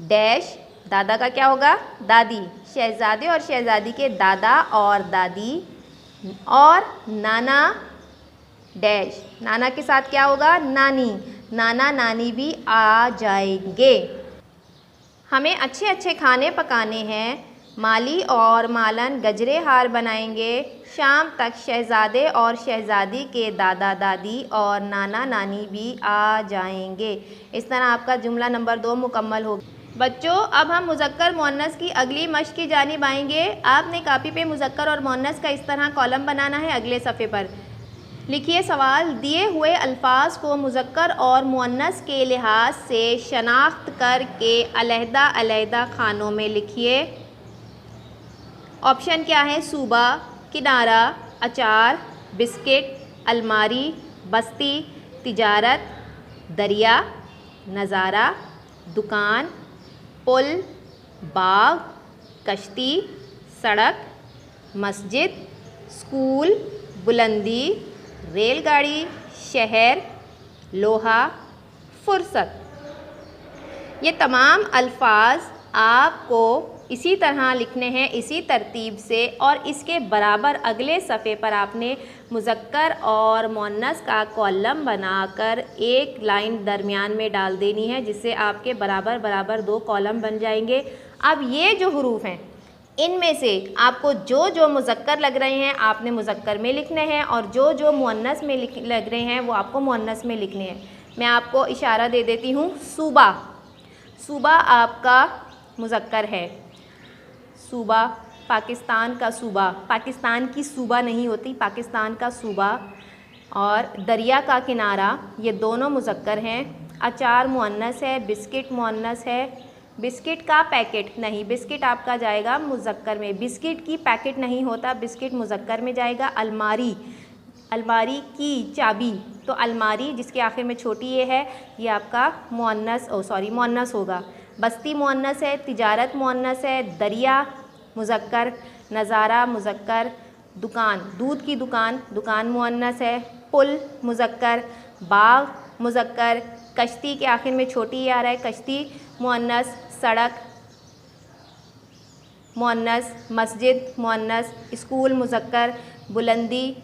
डैश, दादा का क्या होगा? दादी। शहज़ादे और शहज़ादी के दादा और दादी, और नाना डैश, नाना के साथ क्या होगा? नानी। नाना नानी भी आ जाएंगे। हमें अच्छे अच्छे खाने पकाने हैं। माली और मालन गजरे हार बनाएंगे। शाम तक शहज़ादे और शहज़ादी के दादा दादी और नाना नानी भी आ जाएंगे। इस तरह आपका जुमला नंबर 2 मुकम्मल हो गया। बच्चों, अब हम मुज़क्कर मुअन्नस की अगली मश्क की जानिब आएंगे। आपने कापी पे मुज़क्कर और मुअन्नस का इस तरह कॉलम बनाना है। अगले सफ़े पर लिखिए सवाल, दिए हुए अल्फाज को मुज़क्कर और मुअन्नस के लिहाज से शनाख्त करके अलहदा अलहदा खानों में लिखिए। ऑप्शन क्या है? सूबा, किनारा, अचार, बिस्किट, अलमारी, बस्ती, तिजारत, दरिया, नज़ारा, दुकान, पुल, बाग, कश्ती, सड़क, मस्जिद, स्कूल, बुलंदी, रेलगाड़ी, शहर, लोहा, फुर्सत। ये तमाम अल्फाज आपको इसी तरह लिखने हैं, इसी तरतीब से, और इसके बराबर अगले सफ़े पर आपने मुज़क्कर और मुअन्नस का कॉलम बनाकर एक लाइन दरमियान में डाल देनी है, जिससे आपके बराबर बराबर 2 कॉलम बन जाएंगे। अब ये जो हरूफ हैं, इनमें से आपको जो जो मुज़क्कर लग रहे हैं आपने मुज़क्कर में लिखने हैं, और जो जो मुअन्नस में लग रहे हैं वो आपको मुअन्नस में लिखने हैं। मैं आपको इशारा दे देती हूँ। सूबा, सूबा आपका मुज़क्कर है। सूबा, पाकिस्तान का सूबा, पाकिस्तान की सूबा नहीं होती, पाकिस्तान का सूबा। और दरिया का किनारा, ये दोनों मुज़क्कर हैं। अचार मुअन्नस है, बिस्किट मुअन्नस है। बिस्किट का पैकेट नहीं, बिस्किट आपका जाएगा मुज़क्कर में, बिस्किट की पैकेट नहीं होता, बिस्किट मुज़क्कर में जाएगा। अलमारी, अलमारी की चाबी, तो अलमारी जिसके आखिर में छोटी ये है, ये आपका मुअन्नस मुअन्नस होगा। बस्ती मुअन्नस है, तिजारत मुअन्नस है, दरिया मुज़क्कर, नज़ारा मुज़क्कर, दुकान, दूध की दुकान, दुकान मुअन्नस है। पुल मुज़क्कर, बाग मुज़क्कर, कश्ती के आखिर में छोटी आ रहा है, कश्ती मुअन्नस, सड़क मुअन्नस, मस्जिद मुअन्नस, स्कूल मुज़क्कर, बुलंदी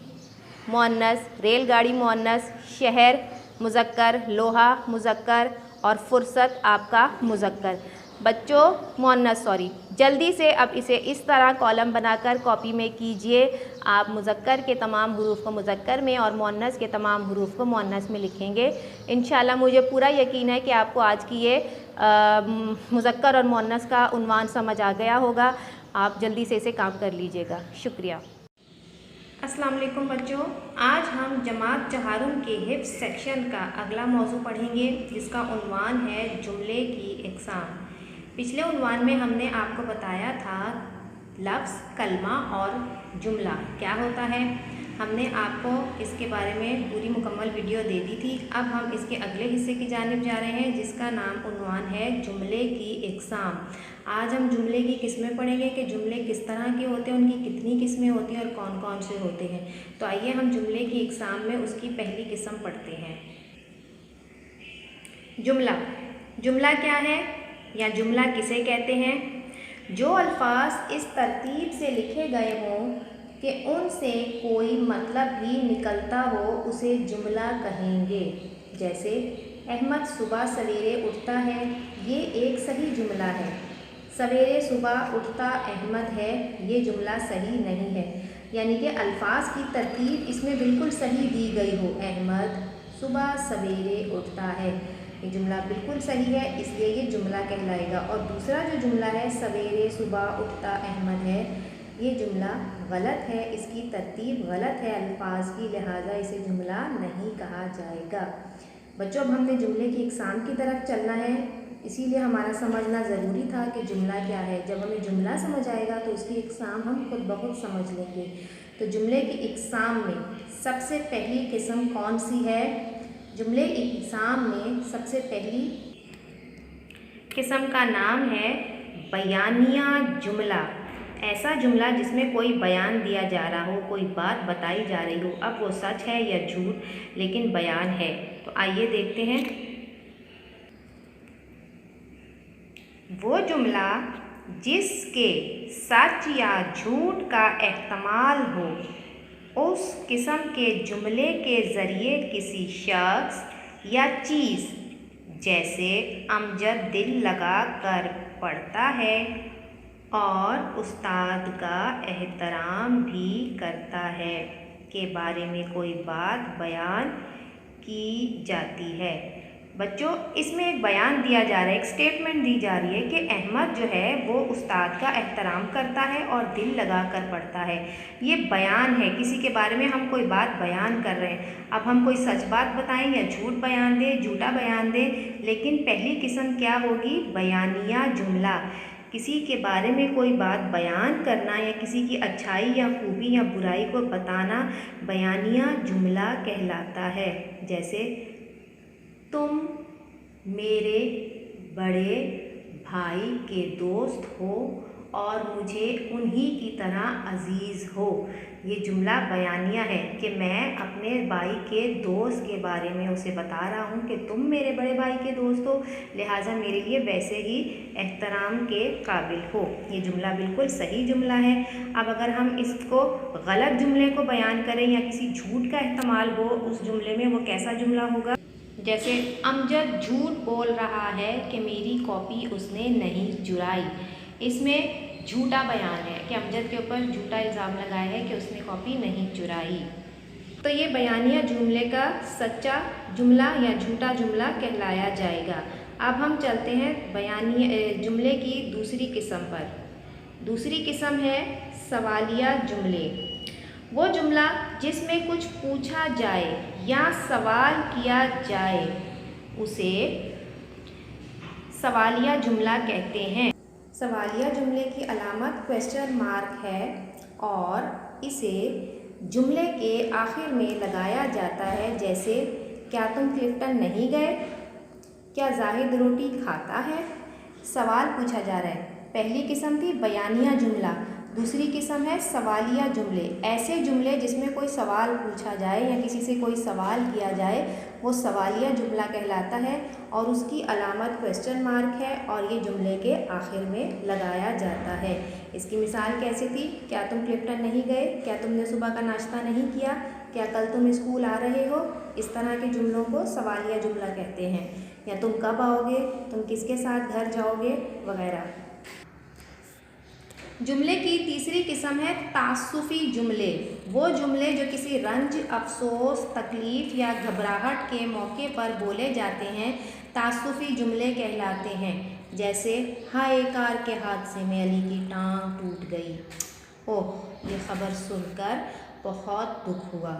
मुअन्नस, रेलगाड़ी मुअन्नस, शहर मुज़क्कर, लोहा मुज़क्कर, और फुर्सत आपका मुज़क्कर। बच्चों, मुअन्नस जल्दी से अब इसे इस तरह कॉलम बनाकर कॉपी में कीजिए। आप मुज़क्कर के तमाम हुरूफ को मुज़क्कर में और मुअन्नस के तमाम हुरूफ को मुअन्नस में लिखेंगे। इंशाल्लाह मुझे पूरा यकीन है कि आपको आज की ये मुज़क्कर और मुअन्नस का उन्वान समझ आ गया होगा। आप जल्दी से इसे काम कर लीजिएगा। शुक्रिया। अस्सलाम वालेकुम बच्चों, आज हम जमात चहारुम के हिफ्ज़ सेक्शन का अगला मौजू पढ़ेंगे, जिसका उन्वान है जुमले की इक़साम। पिछले उन्वान में हमने आपको बताया था लफ्ज़, कलमा और जुमला क्या होता है। हमने आपको इसके बारे में पूरी मुकम्मल वीडियो दे दी थी। अब हम इसके अगले हिस्से की जानिब जा रहे हैं, जिसका नाम उन्वान है जुमले की इक़साम। आज हम जुमले की किस्में पढ़ेंगे कि जुमले किस तरह के होते हैं, उनकी कितनी किस्में होती हैं और कौन कौन से होते हैं। तो आइए हम जुमले की इक़साम में उसकी पहली किस्म पढ़ते हैं। जुमला, जुमला क्या है या जुमला किसे कहते हैं? जो अल्फाज इस तरतीब से लिखे गए हों कि उनसे कोई मतलब ही निकलता हो, उसे जुमला कहेंगे। जैसे अहमद सुबह सवेरे उठता है, ये एक सही जुमला है। सवेरे सुबह उठता अहमद है, ये जुमला सही नहीं है। यानी कि अल्फाज की तरतीब इसमें बिल्कुल सही दी गई हो। अहमद सुबह सवेरे उठता है, ये जुमला बिल्कुल सही है, इसलिए ये जुमला कहलाएगा। और दूसरा जो जुमला है सवेरे सुबह उठता अहमद है, ये जुमला गलत है, इसकी तरतीब गलत है अल्फाज की, लिहाजा इसे जुमला नहीं कहा जाएगा। बच्चों, अब हमने जुमले की इक़साम की तरफ चलना है, इसीलिए हमारा समझना ज़रूरी था कि जुमला क्या है। जब हमें जुमला समझ आएगा तो उसकी इक़साम हम खुद ब खुद समझ लेंगे। तो जुमले की इक़साम में सबसे पहली किस्म कौन सी है? जुमले की इक़साम में सबसे पहली किस्म का नाम है बयानिया जुमला। ऐसा जुमला जिसमें कोई बयान दिया जा रहा हो, कोई बात बताई जा रही हो, अब वो सच है या झूठ, लेकिन बयान है। तो आइए देखते हैं। वो जुमला जिसके सच या झूठ का एहतमाल हो, उस किस्म के जुमले के ज़रिए किसी शख्स या चीज़, जैसे अमजद दिल लगा कर पढ़ता है और उस्ताद का एहतराम भी करता है के बारे में कोई बात बयान की जाती है। बच्चों, इसमें एक बयान दिया जा रहा है, एक स्टेटमेंट दी जा रही है कि अहमद जो है वो उस्ताद का एहतराम करता है और दिल लगा कर पढ़ता है। ये बयान है, किसी के बारे में हम कोई बात बयान कर रहे हैं। अब हम कोई सच बात बताएं या झूठ बयान दें, झूठा बयान दें, लेकिन पहली किस्म क्या होगी? बयानिया जुमला। किसी के बारे में कोई बात बयान करना या किसी की अच्छाई या खूबी या बुराई को बताना बयानिया जुमला कहलाता है। जैसे तुम मेरे बड़े भाई के दोस्त हो और मुझे उन्हीं की तरह अजीज़ हो। ये जुमला बयानिया है कि मैं अपने भाई के दोस्त के बारे में उसे बता रहा हूँ कि तुम मेरे बड़े भाई के दोस्त हो, लिहाजा मेरे लिए वैसे ही एहतराम के काबिल हो। ये जुमला बिल्कुल सही जुमला है। अब अगर हम इसको गलत जुमले को बयान करें या किसी झूठ का इस्तेमाल हो उस जुमले में, वो कैसा जुमला होगा? जैसे अमजद झूठ बोल रहा है कि मेरी कॉपी उसने नहीं चुराई। इसमें झूठा बयान है कि अमजद के ऊपर झूठा इल्ज़ाम लगाया है कि उसने कॉपी नहीं चुराई। तो ये बयानिया जुमले का सच्चा जुमला या झूठा जुमला कहलाया जाएगा। अब हम चलते हैं बयानिया जुमले की दूसरी किस्म पर। दूसरी किस्म है सवालिया जुमले। वो जुमला जिसमें कुछ पूछा जाए या सवाल किया जाए उसे सवालिया जुमला कहते हैं। सवालिया जुमले की अलामत क्वेश्चन मार्क है और इसे जुमले के आखिर में लगाया जाता है। जैसे क्या तुम क्लिफ्टन नहीं गए? क्या जाहिद रोटी खाता है? सवाल पूछा जा रहा है। पहली किस्म थी बयानिया जुमला, दूसरी किस्म है सवालिया जुमले। ऐसे जुमले जिसमें कोई सवाल पूछा जाए या किसी से कोई सवाल किया जाए वो सवालिया जुमला कहलाता है और उसकी अलामत क्वेश्चन मार्क है और ये जुमले के आखिर में लगाया जाता है। इसकी मिसाल कैसी थी? क्या तुम क्लिफ्टन नहीं गए? क्या तुमने सुबह का नाश्ता नहीं किया? क्या कल तुम स्कूल आ रहे हो? इस तरह के जुमलों को सवालिया जुमला कहते हैं। या तुम कब आओगे? तुम किसके साथ घर जाओगे? वगैरह। जुमले की तीसरी किस्म है तासुफ़ी जुमले। वो जुमले जो किसी रंज, अफसोस, तकलीफ़ या घबराहट के मौके पर बोले जाते हैं तासुफ़ी जुमले कहलाते हैं। जैसे हाय कार के हादसे में अली की टांग टूट गई। ओह, ये ख़बर सुनकर बहुत दुख हुआ।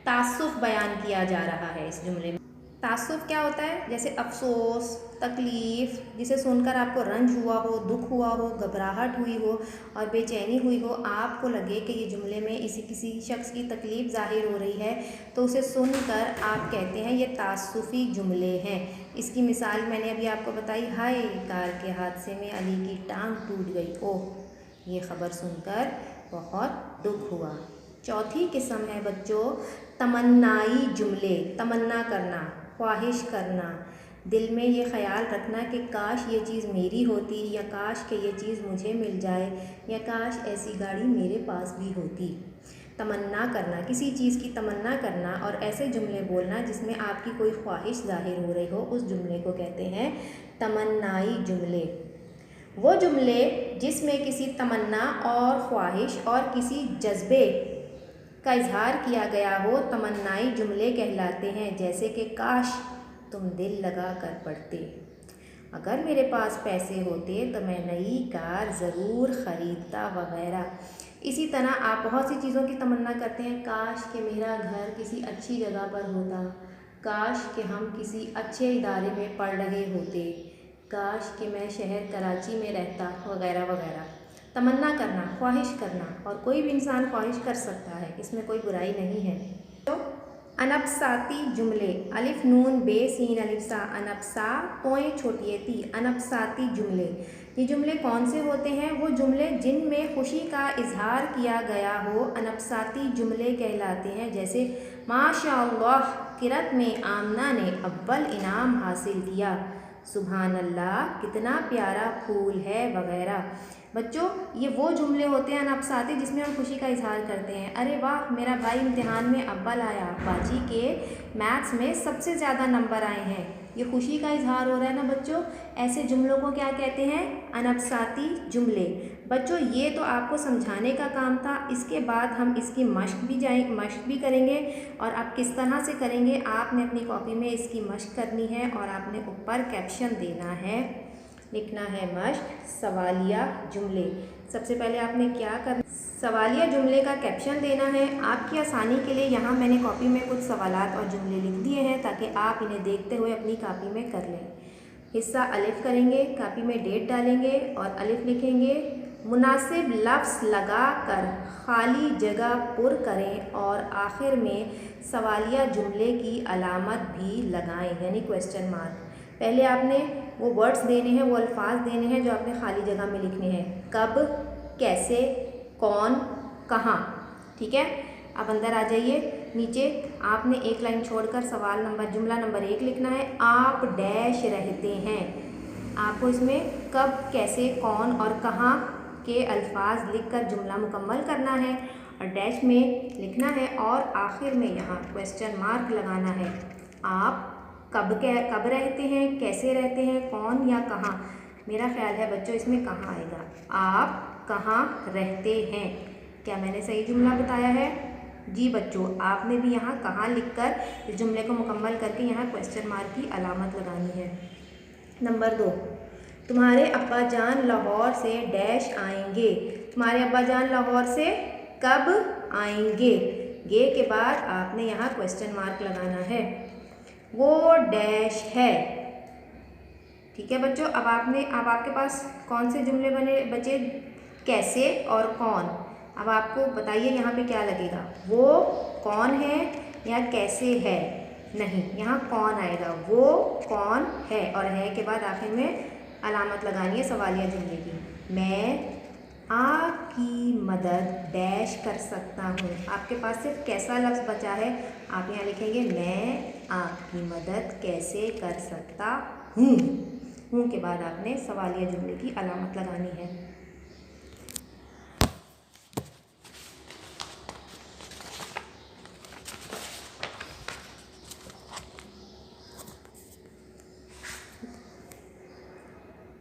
तासुफ़ बयान किया जा रहा है इस जुमले में। तासुफ़ क्या होता है? जैसे अफसोस, तकलीफ़, जिसे सुनकर आपको रंज हुआ हो, दुख हुआ हो, घबराहट हुई हो और बेचैनी हुई हो, आपको लगे कि ये जुमले में किसी शख्स की तकलीफ़ ज़ाहिर हो रही है, तो उसे सुनकर आप कहते हैं ये तासुफ़ी जुमले हैं। इसकी मिसाल मैंने अभी आपको बताई, हाय कार के हादसे में अली की टांग टूट गई। ओह, ये ख़बर सुनकर बहुत दुख हुआ। चौथी किस्म है बच्चों तमन्नाई जुमले। तमन्ना करना, ख्वाहिश करना, दिल में ये ख़याल रखना कि काश ये चीज़ मेरी होती या काश कि ये चीज़ मुझे मिल जाए या काश ऐसी गाड़ी मेरे पास भी होती। तमन्ना करना, किसी चीज़ की तमन्ना करना और ऐसे जुमले बोलना जिसमें आपकी कोई ख्वाहिश ज़ाहिर हो रही हो, उस जुमले को कहते हैं तमन्नाई जुमले। वो जुमले जिसमें किसी तमन्ना और ख्वाहिश और किसी जज्बे का इजहार किया गया हो तमन्नाई जुमले कहलाते हैं। जैसे कि काश तुम दिल लगा कर पढ़ते, अगर मेरे पास पैसे होते तो मैं नई कार ज़रूर ख़रीदता वगैरह। इसी तरह आप बहुत सी चीज़ों की तमन्ना करते हैं। काश कि मेरा घर किसी अच्छी जगह पर होता, काश कि हम किसी अच्छे इदारे में पढ़ रहे होते, काश कि मैं शहर कराची में रहता वगैरह वगैरह। तमन्ना करना, ख्वाहिश करना, और कोई भी इंसान ख्वाहिश कर सकता है, इसमें कोई बुराई नहीं है। तो अनबसाती जुमले, अलिफ नून बे सीन अलिफ सा, अनबसा तोएं छोटी ती, अनबसाती जुमले। ये जुमले कौन से होते हैं? वो जुमले जिनमें खुशी का इजहार किया गया हो अनबसाती जुमले कहलाते हैं। जैसे माशाअल्लाह किरत में आमना ने अव्वल इनाम हासिल किया, सुभान अल्लाह कितना प्यारा फूल है वगैरह। बच्चों, ये वो जुमले होते हैं अनबसाती जिसमें हम खुशी का इजहार करते हैं। अरे वाह, मेरा भाई इम्तिहान में अव्वल आया, बाजी के मैथ्स में सबसे ज़्यादा नंबर आए हैं। ये खुशी का इजहार हो रहा है ना बच्चों। ऐसे जुमलों को क्या कहते हैं? अनबसाती जुमले। बच्चों ये तो आपको समझाने का काम था। इसके बाद हम इसकी मश्क भी करेंगे और आप किस तरह से करेंगे, आपने अपनी कॉपी में इसकी मश्क करनी है और आपने ऊपर कैप्शन देना है, लिखना है मश्क सवालिया जुमले। सबसे पहले आपने क्या करना, सवालिया जुमले का कैप्शन देना है। आपकी आसानी के लिए यहाँ मैंने कॉपी में कुछ सवालात और जुमले लिख दिए हैं ताकि आप इन्हें देखते हुए अपनी कॉपी में कर लें। हिस्सा अलिफ करेंगे, कॉपी में डेट डालेंगे और अलिफ लिखेंगे। मुनासिब लफ्ज़ लगा कर खाली जगह पुर करें और आखिर में सवालिया जुमले की अलामत भी लगाएं, यानी क्वेश्चन मार्क। पहले आपने वो वर्ड्स देने हैं, वो अल्फाज देने हैं जो आपने खाली जगह में लिखने हैं। कब, कैसे, कौन, कहाँ। ठीक है, अब अंदर आ जाइए। नीचे आपने एक लाइन छोड़कर जुमला नंबर 1 लिखना है। आप डैश रहते हैं। आपको इसमें कब, कैसे, कौन और कहाँ के अल्फाज लिखकर जुमला मुकम्मल करना है और डैश में लिखना है और आखिर में यहाँ क्वेश्चन मार्क लगाना है। आप कब रहते हैं, कैसे रहते हैं, कौन या कहाँ। मेरा ख्याल है बच्चों इसमें कहाँ आएगा। आप कहाँ रहते हैं। क्या मैंने सही जुमला बताया है? जी बच्चों, आपने भी यहाँ कहाँ लिखकर इस जुमले को मुकम्मल करके यहाँ क्वेश्चन मार्क की अलामत लगानी है। नंबर 2, तुम्हारे अब्बा जान लाहौर से डैश आएंगे। तुम्हारे अब्बा जान लाहौर से कब आएंगे। गे के बाद आपने यहाँ क्वेश्चन मार्क लगाना है। वो डैश है। ठीक है बच्चों, अब आपके पास कौन से जुमले बचे, कैसे और कौन। अब आपको बताइए यहाँ पे क्या लगेगा, वो कौन है या कैसे है। नहीं, यहाँ कौन आएगा, वो कौन है और है के बाद आखिर में अलामत लगानी है सवालिया जुमले की। मैं आपकी मदद डैश कर सकता हूँ। आपके पास सिर्फ कैसा लफ्ज़ बचा है, आप यहाँ लिखेंगे मैं आपकी मदद कैसे कर सकता हूँ। हूँ के बाद आपने सवालिया जुमले की अलामत लगानी है।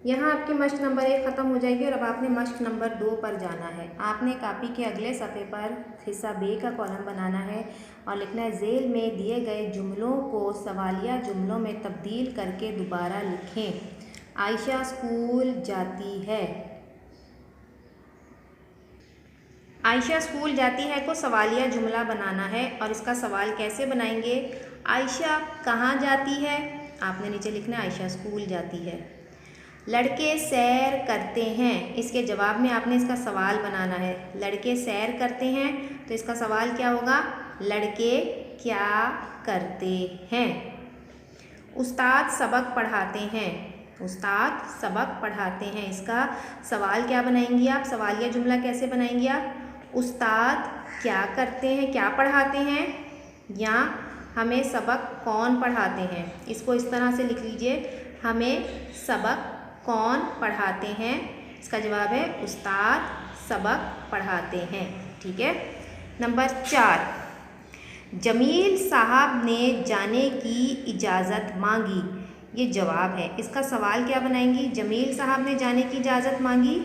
यहाँ आपकी मश्क नंबर 1 ख़त्म हो जाएगी और अब आपने मश्क नंबर 2 पर जाना है। आपने कापी के अगले सफ़े पर हिस्सा बे का कॉलम बनाना है और लिखना है ज़ेल में दिए गए जुमलों को सवालिया जुमलों में तब्दील करके दोबारा लिखें। आयशा स्कूल जाती है। आयशा स्कूल जाती है को सवालिया जुमला बनाना है और इसका सवाल कैसे बनाएंगे। आयशा कहाँ जाती है, आपने नीचे लिखना है आयशा स्कूल जाती है। लड़के सैर करते हैं, इसके जवाब में आपने इसका सवाल बनाना है। लड़के सैर करते हैं तो इसका सवाल क्या होगा, लड़के क्या करते हैं। उस्ताद सबक पढ़ाते हैं, उस्ताद सबक पढ़ाते हैं, इसका सवाल क्या बनाएंगी आप, सवालिया जुमला कैसे बनाएंगी आप। उस्ताद क्या करते हैं, क्या पढ़ाते हैं, या हमें सबक कौन पढ़ाते हैं। इसको इस तरह से लिख लीजिए, हमें सबक कौन पढ़ाते हैं। इसका जवाब है उस्ताद सबक पढ़ाते हैं। ठीक है। नंबर 4, जमील साहब ने जाने की इजाज़त मांगी। ये जवाब है। इसका सवाल क्या बनाएंगी, जमील साहब ने जाने की इजाज़त मांगी।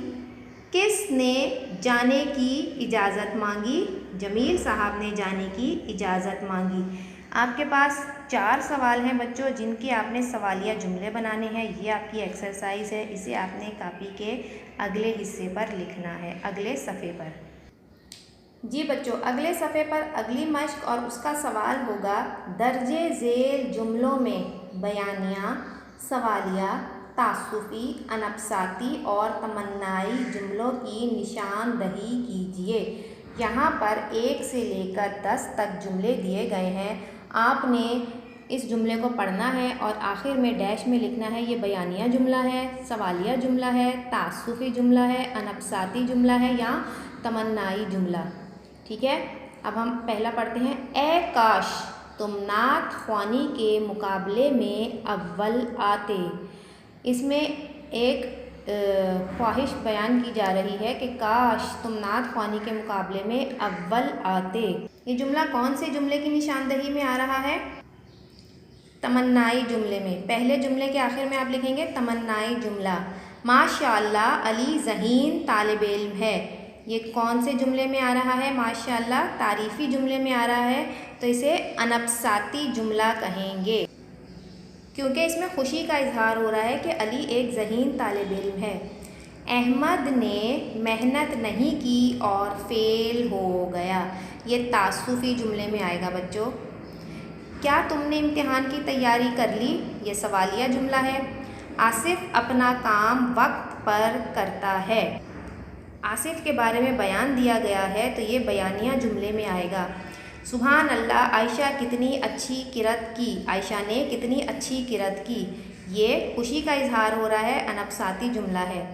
किसने जाने की इजाज़त मांगी, जमील साहब ने जाने की इजाज़त मांगी। आपके पास 4 सवाल हैं बच्चों जिनके आपने सवालिया जुमले बनाने हैं। ये आपकी एक्सरसाइज है, इसे आपने कापी के अगले हिस्से पर लिखना है, अगले सफ़े पर। जी बच्चों, अगले सफ़े पर अगली मश्क और उसका सवाल होगा, दर्जे झेल जुमलों में बयानिया, सवालिया, तासुफ़ी, अनबसाती और तमन्नाई जुमलों की निशानदही कीजिए। यहाँ पर 1 से लेकर 10 तक जुमले दिए गए हैं। आपने इस जुमले को पढ़ना है और आखिर में डैश में लिखना है ये बयानिया जुमला है, सवालिया जुमला है, तासुफ़ी जुमला है, अनबसाती जुमला है या तमन्नाई जुमला। ठीक है। अब हम पहला पढ़ते हैं। ए काश तुम नात ख्वानी के मुकाबले में अव्वल आते। इसमें एक ख्वाहिश बयान की जा रही है कि काश तुम नात ख्वानी के मुकाबले में अव्वल आते। ये जुमला कौन से जुमले की निशानदही में आ रहा है, तमन्नाई जुमले में। पहले जुमले के आखिर में आप लिखेंगे तमन्नाई जुमला। माशाअल्लाह अली ज़हीन तालिब इल्म है। ये कौन से जुमले में आ रहा है? माशाअल्लाह तारीफ़ी जुमले में आ रहा है, तो इसे अनबसाती जुमला कहेंगे, क्योंकि इसमें खुशी का इजहार हो रहा है कि अली एक ज़हीन तालिब इल्म है। अहमद ने मेहनत नहीं की और फेल हो गया। ये तासुफ़ी जुमले में आएगा बच्चों। क्या तुमने इम्तिहान की तैयारी कर ली? ये सवालिया जुमला है। आसिफ अपना काम वक्त पर करता है। आसिफ के बारे में बयान दिया गया है, तो ये बयानिया जुमले में आएगा। सुभान अल्लाह आयशा कितनी अच्छी किरत की। आयशा ने कितनी अच्छी किरत की। ये खुशी का इजहार हो रहा है, अनबसाती जुमला है।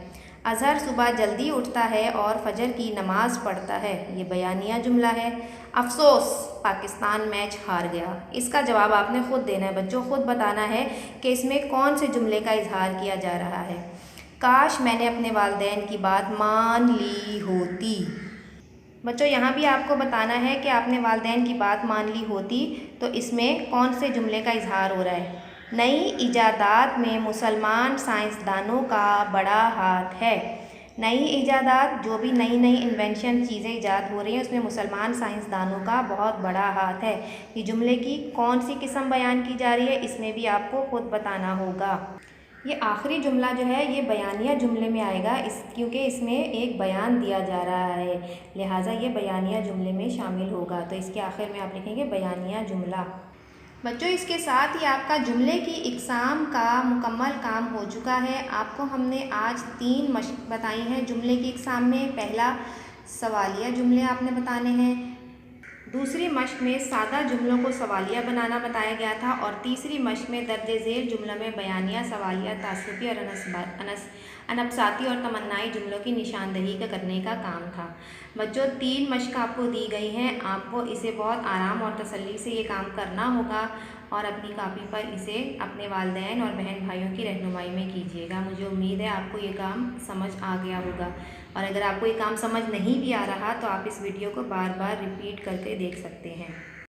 अज़हर सुबह जल्दी उठता है और फजर की नमाज़ पढ़ता है। ये बयानिया जुमला है। अफसोस पाकिस्तान मैच हार गया। इसका जवाब आपने ख़ुद देना है बच्चों, ख़ुद बताना है कि इसमें कौन से जुमले का इजहार किया जा रहा है। काश मैंने अपने वालिदैन की बात मान ली होती। बच्चों यहाँ भी आपको बताना है कि आपने वालिदैन की बात मान ली होती, तो इसमें कौन से जुमले का इजहार हो रहा है। नई इजादात में मुसलमान साइंसदानों का बड़ा हाथ है। नई इजादात, जो भी नई नई इन्वेंशन चीज़ें ईजाद हो रही हैं, उसमें मुसलमान साइंसदानों का बहुत बड़ा हाथ है। ये जुमले की कौन सी किस्म बयान की जा रही है, इसमें भी आपको खुद बताना होगा। ये आखिरी जुमला जो है ये बयानिया जुमले में आएगा, क्योंकि इसमें एक बयान दिया जा रहा है, लिहाजा ये बयानिया जुमले में शामिल होगा। तो इसके आखिर में आप लिखेंगे बयानिया जुमला। बच्चों इसके साथ ही आपका जुमले की इक़साम का मुकम्मल काम हो चुका है। आपको हमने आज 3 मश्क बताई हैं जुमले की इक़साम में। पहला सवालिया जुमले आपने बताने हैं, दूसरी मश्क में सादा जुमलों को सवालिया बनाना बताया गया था, और तीसरी मश्क में दर्ज झेल जुमलों में बयानिया, सवालिया, तासुफ़ी और अनबसाती और तमन्नाई जुमलों की निशानदही करने का काम था। बच्चों 3 मश्क आपको दी गई हैं, आपको इसे बहुत आराम और तसल्ली से ये काम करना होगा, और अपनी कापी पर इसे अपने वालिदैन और बहन भाइयों की रहनुमाई में कीजिएगा। मुझे उम्मीद है आपको ये काम समझ आ गया होगा, और अगर आपको ये काम समझ नहीं भी आ रहा तो आप इस वीडियो को बार बार रिपीट करके देख सकते हैं।